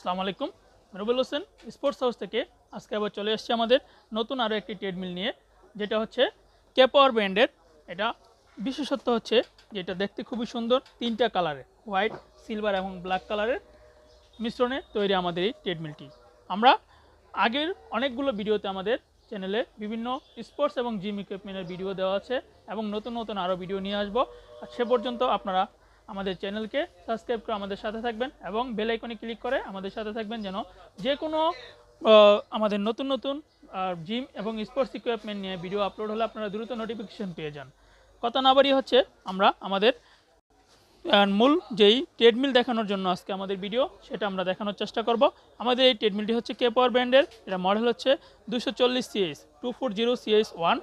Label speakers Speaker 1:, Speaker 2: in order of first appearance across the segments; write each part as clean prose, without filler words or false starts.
Speaker 1: আসসালামু আলাইকুম। Rubel Hossain sports house থেকে আজকে আবার চলে এসেছি আমাদের নতুন আরও একটি ট্রেডমিল নিয়ে, যেটা হচ্ছে কে পাওয়ার ব্র্যান্ডের। এটা বিশেষত্ব হচ্ছে যেটা দেখতে খুবই সুন্দর, তিনটা কালারে হোয়াইট, সিলভার এবং ব্ল্যাক কালারের মিশ্রণে তৈরি আমাদের এই ট্রেডমিলটি। আমরা আগের অনেকগুলো ভিডিওতে আমাদের চ্যানেলে বিভিন্ন স্পোর্টস এবং জিম ইকুইপমেন্টের ভিডিও দেওয়া আছে এবং নতুন নতুন আরও ভিডিও নিয়ে আসবো। আর সে পর্যন্ত আপনারা আমাদের চ্যানেলকে সাবস্ক্রাইব করে আমাদের সাথে থাকবেন এবং বেল আইকনে ক্লিক করে আমাদের সাথে থাকবেন, যেন যে কোনো আমাদের নতুন নতুন জিম এবং স্পোর্টস ইকুইপমেন্ট নিয়ে ভিডিও আপলোড হলে আপনারা দ্রুত নোটিফিকেশন পেয়ে যান। কথা না বাড়িয়ে হচ্ছে আমরা আমাদের মূল যেই ট্রেডমিল দেখানোর জন্য আজকে আমাদের ভিডিও, সেটা আমরা দেখানোর চেষ্টা করব। আমাদের এই ট্রেডমিলটি হচ্ছে কে পাওয়ার ব্র্যান্ডের। এটা মডেল হচ্ছে 240 CS 240 CS1।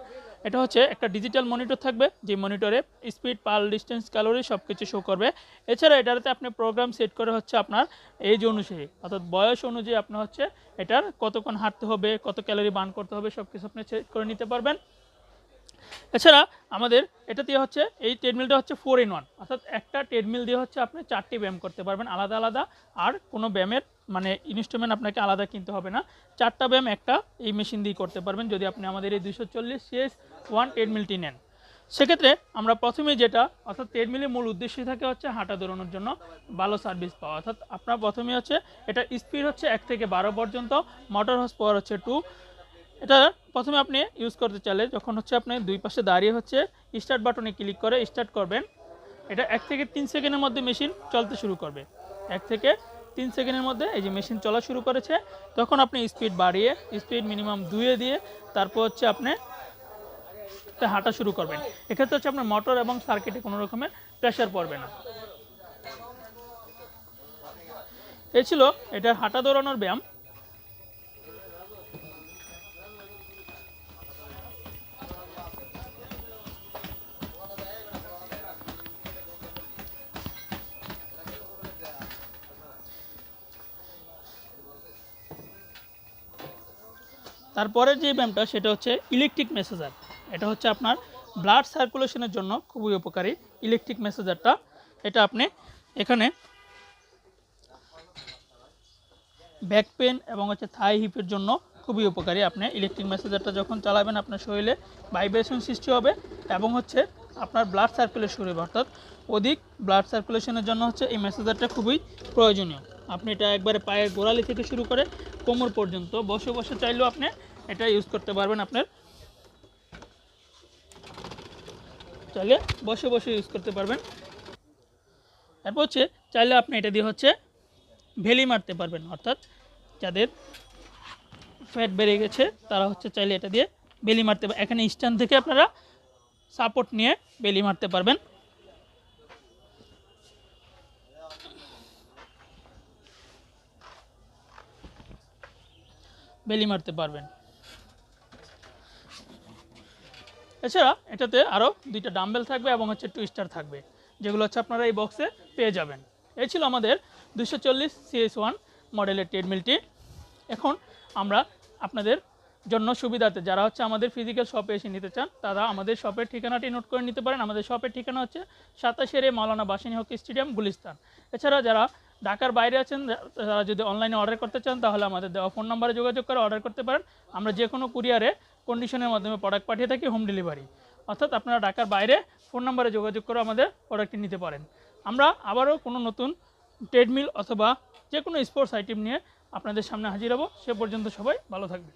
Speaker 1: এটা হচ্ছে একটা ডিজিটাল মনিটর থাকবে, যে মনিটরে স্পিড, পাল, ডিস্টেন্স, ক্যালোরি সব কিছু শো করবে। এছাড়া এটাতে আপনি প্রোগ্রাম সেট করে হচ্ছে আপনার এজ অনুযায়ী, অর্থাৎ বয়স অনুযায়ী আপনার হচ্ছে এটার কতক্ষণ হাঁটতে হবে, কত ক্যালোরি বার্ন করতে হবে, সব কিছু আপনি সেট করে নিতে পারবেন। এছাড়া আমাদের এটা দিয়ে হচ্ছে এই ট্রেডমিলটা হচ্ছে 4-in-1, অর্থাৎ একটা ট্রেডমিল দিয়ে হচ্ছে আপনি 4টি ব্যায়াম করতে পারবেন আলাদা আলাদা। আর কোনো ব্যায়ামের মানে ইনস্ট্রুমেন্ট আপনাকে আলাদা কিনতে হবে না, 4টা ব্যায়াম একটা এই মেশিন দিয়ে করতে পারবেন যদি আপনি আমাদের এই 240 CS1 ট্রেডমিলটি নেন। সেক্ষেত্রে আমরা প্রথমে যেটা, অর্থাৎ ট্রেডমিলের মূল উদ্দেশ্য থাকে হচ্ছে হাঁটা দৌড়ানোর জন্য ভালো সার্ভিস পাওয়া। অর্থাৎ আপনার প্রথমে হচ্ছে এটা স্পিড হচ্ছে 1 থেকে 12 পর্যন্ত, মোটর হর্স পাওয়ার হচ্ছে 2। এটা প্রথমে আপনি ইউজ করতে চাইলে যখন হচ্ছে আপনি দুই পাশে দাঁড়িয়ে হচ্ছে স্টার্ট বাটনে ক্লিক করে স্টার্ট করবেন, এটা 1 থেকে 3 সেকেন্ডের মধ্যে মেশিন চলতে শুরু করবে। 1 থেকে 3 সেকেন্ডের মধ্যে এই যে মেশিন চলা শুরু করেছে, তখন আপনি স্পিড বাড়িয়ে স্পিড মিনিমাম 2-এ দিয়ে তারপর হচ্ছে আপনি হাঁটা শুরু করবেন। এক্ষেত্রে হচ্ছে আপনার মোটর এবং সার্কিটে কোনো রকমের প্রেশার পড়বে না। এই ছিল এটা হাঁটা দৌড়ানোর ব্যায়াম। তারপরে যে ব্যায়ামটা সেটা হচ্ছে ইলেকট্রিক ম্যাসাজার। এটা হচ্ছে আপনার ব্লাড সার্কুলেশনের জন্য খুবই উপকারী ইলেকট্রিক ম্যাসাজারটা। এটা আপনি এখানে ব্যাক পেন এবং হচ্ছে থাই হিপের জন্য খুবই উপকারী। আপনি ইলেকট্রিক ম্যাসাজারটা যখন চালাবেন আপনার শরীরে ভাইব্রেশন সৃষ্টি হবে এবং হচ্ছে আপনার ব্লাড সার্কুলেশন শুরু হবে, অর্থাৎ অধিক ব্লাড সার্কুলেশনের জন্য হচ্ছে এই ম্যাসাজারটা খুবই প্রয়োজনীয়। আপনি এটা একবারে পায়ের গোড়ালি থেকে শুরু করে কোমর পর্যন্ত বসে বসে চাইলেও আপনি এটা ইউজ করতে পারবেন। আপনার চাইলে বসে বসে ইউজ করতে পারবেন। এরপর হচ্ছে চাইলে আপনি এটা দিয়ে হচ্ছে ভেলি মারতে পারবেন, অর্থাৎ যাদের ফ্যাট বেড়ে গেছে তারা হচ্ছে চাইলে এটা দিয়ে বেলি মারতে পারবেন। এখানে স্ট্যান্ড থেকে আপনারা সাপোর্ট নিয়ে বেলি মারতে পারবেন। বেলি মারতে পারবেন। এছাড়া এটাতে আরও 2টা ডাম্বেল থাকবে এবং হচ্ছে টুইস্টার থাকবে, যেগুলো হচ্ছে আপনারা এই বক্সে পেয়ে যাবেন। এই ছিল আমাদের 240 CS1 মডেলের ট্রেডমিলটি। এখন আমরা আপনাদের জন্য সুবিধাতে যারা হচ্ছে আমাদের ফিজিক্যাল শপে এসে নিতে চান, তারা আমাদের শপের ঠিকানাটি নোট করে নিতে পারেন। আমাদের শপের ঠিকানা হচ্ছে 27 মাওলানা ভাসানী হকি স্টেডিয়াম, গুলিস্তান। এছাড়া যারা ঢাকার বাইরে আছেন, তারা যদি অনলাইনে অর্ডার করতে চান তাহলে আমাদের দেওয়া ফোন নাম্বারে যোগাযোগ করে অর্ডার করতে পারেন। আমরা যে কোনো কুরিয়ারে কন্ডিশনের মাধ্যমে প্রোডাক্ট পাঠিয়ে থাকি, হোম ডেলিভারি। অর্থাৎ আপনারা ঢাকার বাইরে ফোন নাম্বারে যোগাযোগ করে আমাদের প্রোডাক্টটি নিতে পারেন। আমরা আবারও কোনো নতুন ট্রেডমিল অথবা যে কোনো স্পোর্টস আইটেম নিয়ে আপনাদের সামনে হাজির হব। সে পর্যন্ত সবাই ভালো থাকবেন।